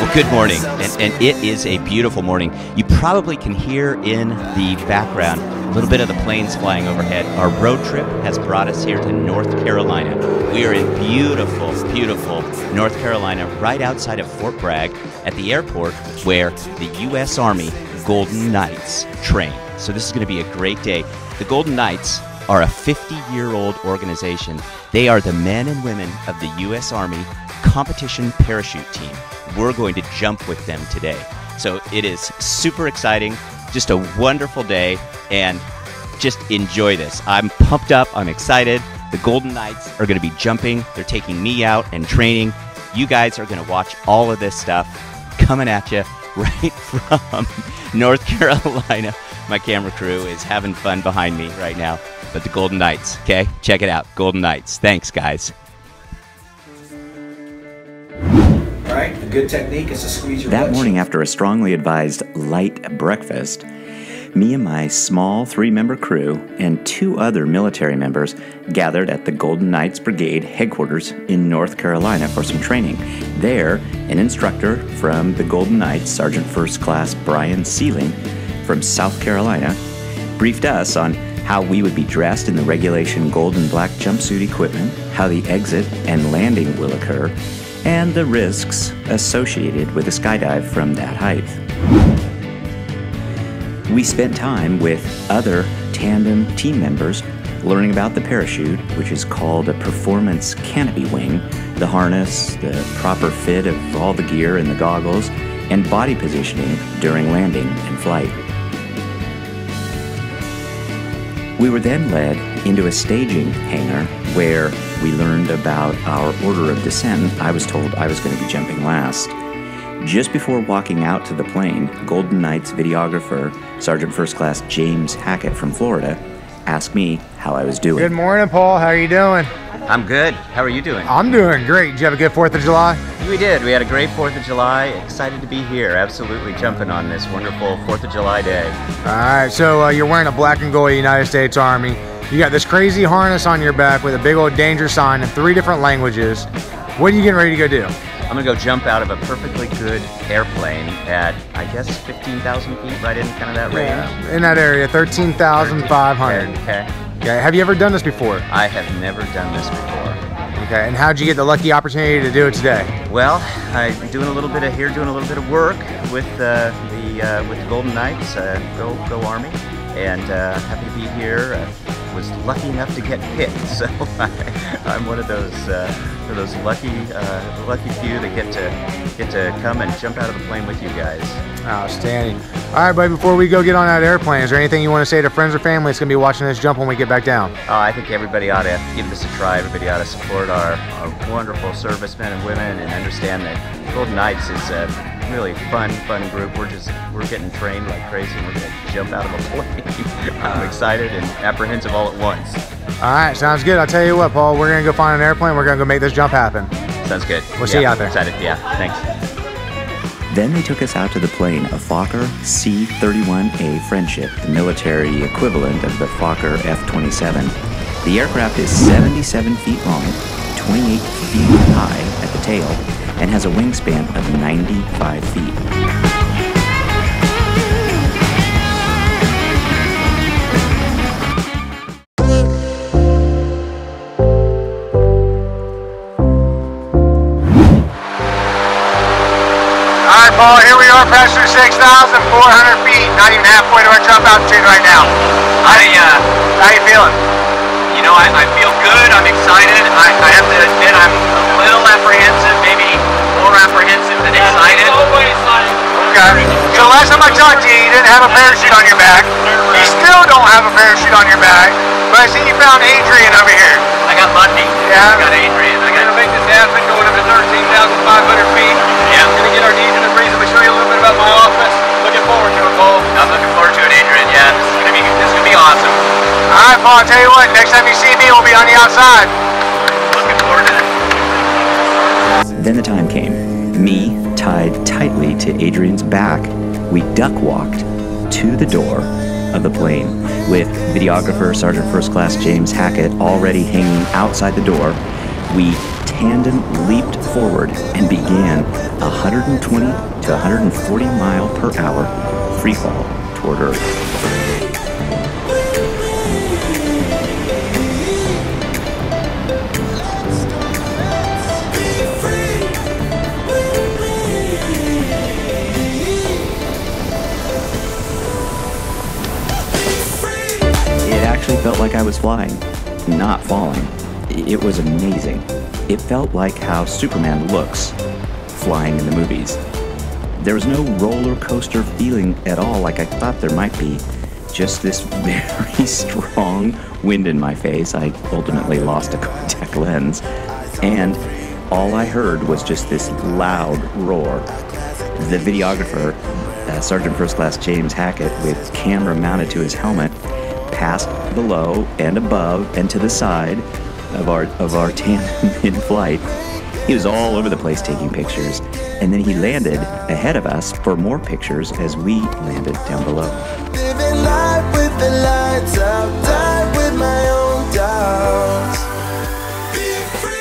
Well, good morning, and it is a beautiful morning. You probably can hear in the background a little bit of the planes flying overhead. Our road trip has brought us here to North Carolina. We are in beautiful, beautiful North Carolina, right outside of Fort Bragg at the airport where the U.S. Army Golden Knights train. So this is going to be a great day. The Golden Knights are a 50-year-old organization. They are the men and women of the U.S. Army competition parachute team. We're going to jump with them today. So it is super exciting, just a wonderful day, and just enjoy this. I'm pumped up, I'm excited. The Golden Knights are going to be jumping. They're taking me out and training. You guys are going to watch all of this stuff coming at you right from North Carolina. My camera crew is having fun behind me right now. But the Golden Knights, okay? Check it out, Golden Knights. Thanks, guys. All right, a good technique is to squeeze your That morning, after a strongly advised light breakfast, me and my small 3-member crew and 2 other military members gathered at the Golden Knights Brigade headquarters in North Carolina for some training. There, an instructor from the Golden Knights, Sergeant First Class Brian Sealing from South Carolina, briefed us on how we would be dressed in the regulation gold and black jumpsuit equipment, how the exit and landing will occur, and the risks associated with a skydive from that height. We spent time with other tandem team members learning about the parachute, which is called a performance canopy wing, the harness, the proper fit of all the gear and the goggles, and body positioning during landing and flight. We were then led into a staging hangar where we learned about our order of descent. I was told I was going to be jumping last. Just before walking out to the plane, Golden Knights videographer, Sergeant First Class James Hackett from Florida, asked me how I was doing. Good morning, Paul. How are you doing? I'm good. How are you doing? I'm doing great. Did you have a good 4th of July? We did. We had a great 4th of July. Excited to be here. Absolutely jumping on this wonderful 4th of July day. All right, so you're wearing a black and gold United States Army. You got this crazy harness on your back with a big old danger sign in 3 different languages. What are you getting ready to go do? I'm going to go jump out of a perfectly good airplane at, I guess, 15,000 feet, right in kind of that range. Yeah, in that area, 13,500. Okay. Okay, have you ever done this before? I have never done this before. Okay, and how'd you get the lucky opportunity to do it today? Well, I'm doing a little bit of work with the Golden Knights, go Army, and happy to be here. Was lucky enough to get picked, so I'm one of those lucky few that get to come and jump out of the plane with you guys. Outstanding. All right, buddy. Before we go get on that airplane, is there anything you want to say to friends or family that's going to be watching this jump when we get back down? I think everybody ought to give this a try. Everybody ought to support our wonderful servicemen and women, and understand that Golden Knights is a really fun group. We're getting trained like crazy, and we're going to jump out of a plane. I'm excited and apprehensive all at once. All right, sounds good. I'll tell you what, Paul, we're going to go find an airplane. We're going to go make this jump happen. Sounds good. We'll see you out there. Excited. Yeah, thanks. Then they took us out to the plane, a Fokker C-31A Friendship, the military equivalent of the Fokker F-27. The aircraft is 77 feet long, 28 feet high at the tail, and has a wingspan of 95 feet. Paul, here we are, passing 6,400 feet, not even halfway to our jump altitude right now. How you feeling? You know, I feel good, I'm excited. I have to admit I'm a little apprehensive, maybe more apprehensive than excited. Okay. So last time I talked to you, you didn't have a parachute on your back. You still don't have a parachute on your back, but I see you found Adrian over here. I got lucky. Yeah. I got Adrian. We're going to make this happen going up to 13,500 feet. Yeah. We're going to get our knees in the breeze and we'll show you a little bit about my office. Looking forward to it, Paul. I'm looking forward to it, Adrian. Yeah, this is gonna be awesome. All right, Paul, I'll tell you what, next time you see me, we'll be on the outside. Looking forward to it. Then the time came. Me, tied tightly to Adrian's back, we duck walked to the door of the plane with videographer Sergeant First Class James Hackett already hanging outside the door. We tandem leaped forward and began 120 to 140 mile per hour free fall toward Earth. It actually felt like I was flying, not falling. It was amazing. It felt like how Superman looks flying in the movies. There was no roller coaster feeling at all like I thought there might be. Just this very strong wind in my face. I ultimately lost a contact lens. And all I heard was just this loud roar. The videographer, Sergeant First Class James Hackett, with camera mounted to his helmet, passed below and above and to the side of our tandem in flight. He was all over the place taking pictures, and then he landed ahead of us for more pictures as we landed down below. Living life with the lights out, die with my own doubts. Be free.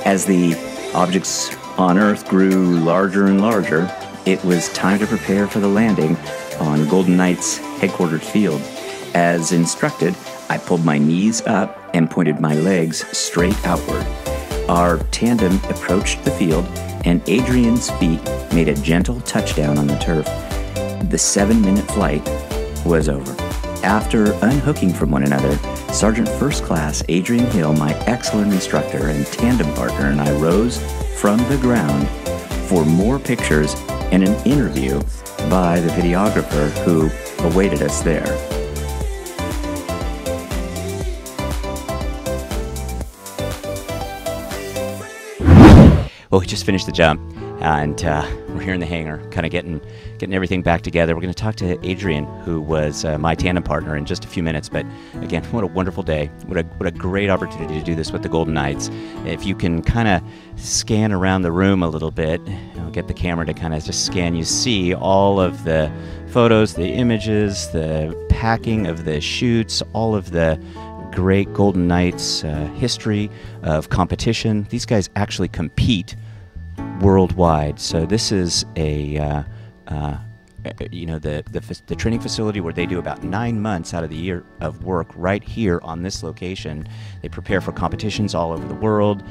As the objects on Earth grew larger and larger, it was time to prepare for the landing on Golden Knights headquarters field. As instructed, I pulled my knees up and pointed my legs straight outward. Our tandem approached the field, and Adrian's feet made a gentle touchdown on the turf. The 7-minute flight was over. After unhooking from one another, Sergeant First Class Adrian Hill, my excellent instructor and tandem partner, and I rose from the ground for more pictures and an interview by the videographer who awaited us there. Well, we just finished the jump, and we're here in the hangar, kind of getting everything back together. We're going to talk to Adrian, who was my tandem partner, in just a few minutes. But again, what a wonderful day! What a great opportunity to do this with the Golden Knights. If you can kind of scan around the room a little bit, I'll get the camera to kind of just scan. You see all of the photos, the images, the packing of the chutes, all of the great Golden Knights history of competition. These guys actually compete worldwide. So this is the training facility where they do about 9 months out of the year of work right here on this location. They prepare for competitions all over the world,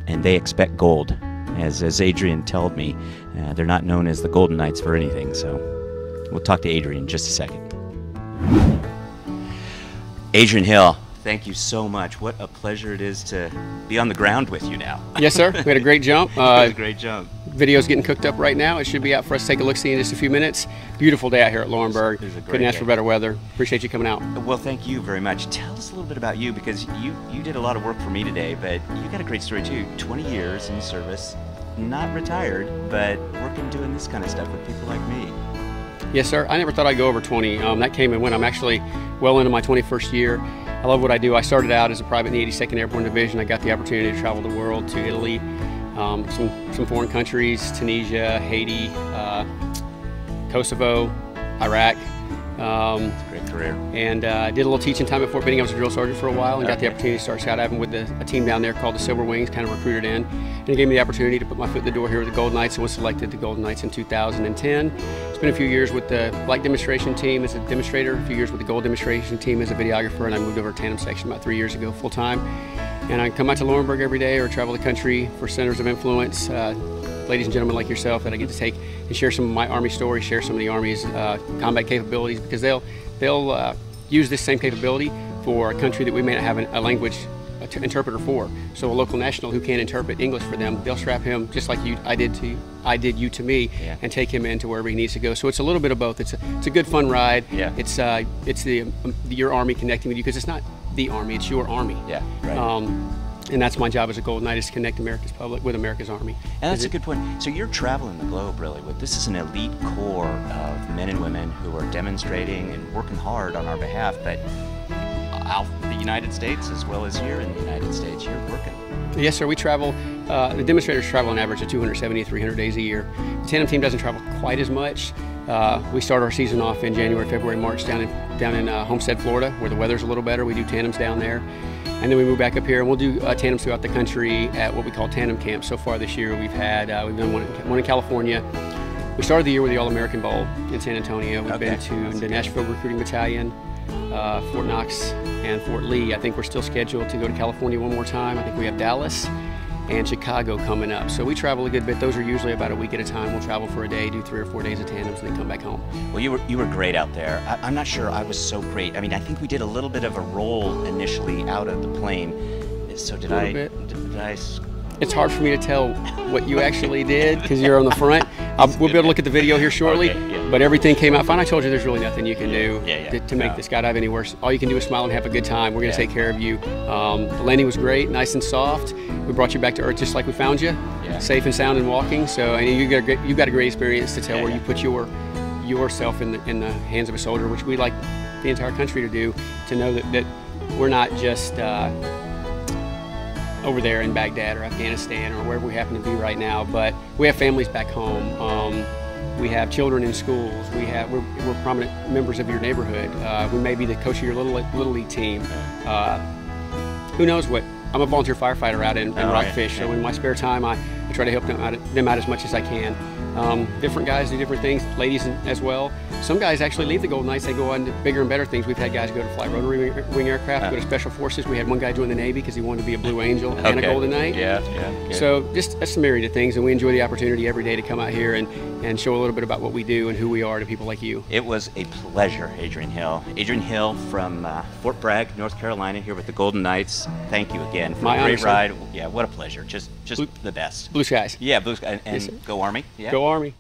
and they expect gold. As Adrian told me, they're not known as the Golden Knights for anything. So we'll talk to Adrian in just a second. Adrian Hill, thank you so much. What a pleasure it is to be on the ground with you now. Yes, sir. We had a great jump. It was a great jump. Video's getting cooked up right now. It should be out for us to take a look-see in just a few minutes. Beautiful day out here at Laurinburg. Couldn't ask for better weather. Appreciate you coming out. Well, thank you very much. Tell us a little bit about you, because you did a lot of work for me today, but you got a great story too. 20 years in service, not retired, but working doing this kind of stuff with people like me. Yes, sir. I never thought I'd go over 20. That came and went. I'm actually well into my 21st year. I love what I do. I started out as a private in the 82nd Airborne Division. I got the opportunity to travel the world, to Italy, some foreign countries, Tunisia, Haiti, Kosovo, Iraq. Great career. And did a little teaching time at Fort Benning. I was a drill sergeant for a while and got the opportunity to start skydiving with a team down there called the Silver Wings, kind of recruited in. And it gave me the opportunity to put my foot in the door here with the Golden Knights, and was selected the Golden Knights in 2010. Spent a few years with the flight demonstration team as a demonstrator, a few years with the gold demonstration team as a videographer, and I moved over to tandem section about 3 years ago full time. And I come out to Laurinburg every day or travel the country for centers of influence. Ladies and gentlemen like yourself that I get to take and share some of my Army stories, share some of the Army's combat capabilities, because they'll use this same capability for a country that we may not have a language interpreter for. So a local national who can't interpret English for them, they'll strap him just like I did you to me, and take him into wherever he needs to go. So it's a little bit of both. It's a good fun ride. Yeah. It's your Army connecting with you, because it's not the Army, it's your Army. Yeah. Right. And that's my job as a Golden Knight, is to connect America's public with America's Army. And that's a good point. So you're traveling the globe, really. This is an elite corps of men and women who are demonstrating and working hard on our behalf. But out the United States as well as here in the United States. You're working. Yes, sir. We travel. The demonstrators travel on average of 270 to 300 days a year. The tandem team doesn't travel quite as much. We start our season off in January, February, March down in Homestead, Florida, where the weather's a little better. We do tandems down there, and then we move back up here, and we'll do tandems throughout the country at what we call tandem camps. So far this year, we've done one in California. We started the year with the All-American Bowl in San Antonio. We've been to the Nashville Recruiting Battalion, Fort Knox, and Fort Lee. I think we're still scheduled to go to California one more time. I think we have Dallas and Chicago coming up. So we travel a good bit. Those are usually about a week at a time. We'll travel for a day, do 3 or 4 days of tandems, and then come back home. Well, you were great out there. I'm not sure I was so great. I mean, I think we did a little bit of a roll initially out of the plane. So did I? It's hard for me to tell what you actually did because you're on the front. We'll be able to look at the video here shortly, but everything came out fine. I told you there's really nothing you can do to make the skydive any worse. All you can do is smile and have a good time. We're going to take care of you. The landing was great, nice and soft. We brought you back to Earth just like we found you, safe and sound and walking. So you got a great experience to tell where you put yourself in the hands of a soldier, which we like the entire country to do, to know that we're not just over there in Baghdad or Afghanistan or wherever we happen to be right now, but we have families back home. We have children in schools. We're prominent members of your neighborhood. We may be the coach of your little league team. Who knows what? I'm a volunteer firefighter out in Rockfish, so in my spare time, I try to help them out as much as I can. Different guys do different things, ladies as well. Some guys actually leave the Golden Knights, they go on to bigger and better things. We've had guys go to fly rotary wing aircraft, go to special forces. We had one guy join the Navy because he wanted to be a Blue Angel and a Golden Knight. So just that's a myriad of things, and we enjoy the opportunity every day to come out here and show a little bit about what we do and who we are to people like you. It was a pleasure, Adrian Hill. Adrian Hill from Fort Bragg, North Carolina, here with the Golden Knights. Thank you again for a great ride. Yeah, what a pleasure. Just the best. Blue skies. Yeah, blue skies. And yes, go Army. Yeah. Go Army.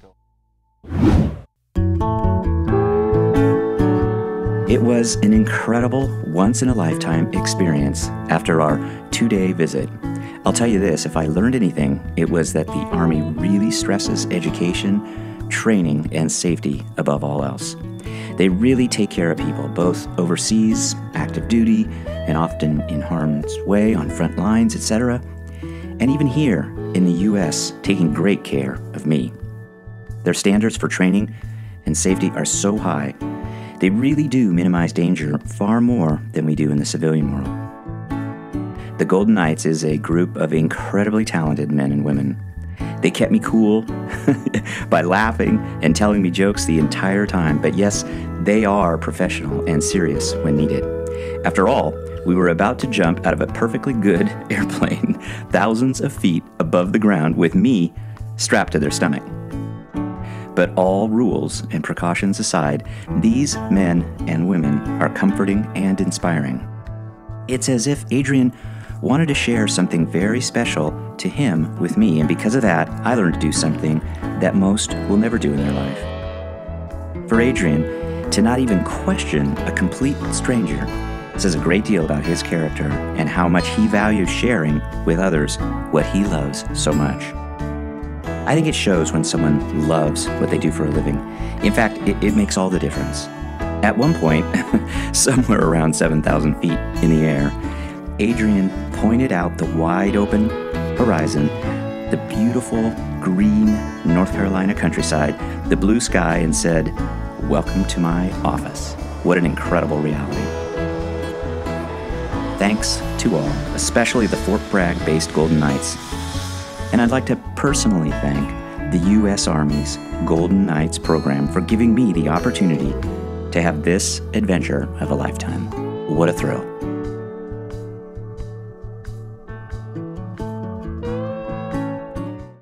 It was an incredible, once-in-a-lifetime experience after our 2-day visit. I'll tell you this, if I learned anything, it was that the Army really stresses education, training, and safety above all else. They really take care of people, both overseas, active duty, and often in harm's way on front lines, etc., and even here in the U.S., taking great care of me. Their standards for training and safety are so high, they really do minimize danger far more than we do in the civilian world. The Golden Knights is a group of incredibly talented men and women. They kept me cool by laughing and telling me jokes the entire time, but yes, they are professional and serious when needed. After all, we were about to jump out of a perfectly good airplane thousands of feet above the ground with me strapped to their stomach. But all rules and precautions aside, these men and women are comforting and inspiring. It's as if Adrian wanted to share something very special to him with me, and because of that, I learned to do something that most will never do in their life. For Adrian, to not even question a complete stranger says a great deal about his character and how much he values sharing with others what he loves so much. I think it shows when someone loves what they do for a living. In fact, it makes all the difference. At one point, somewhere around 7,000 feet in the air, Adrian pointed out the wide open horizon, the beautiful green North Carolina countryside, the blue sky, and said, "Welcome to my office." What an incredible reality. Thanks to all, especially the Fort Bragg-based Golden Knights. And I'd like to personally thank the U.S. Army's Golden Knights program for giving me the opportunity to have this adventure of a lifetime. What a thrill.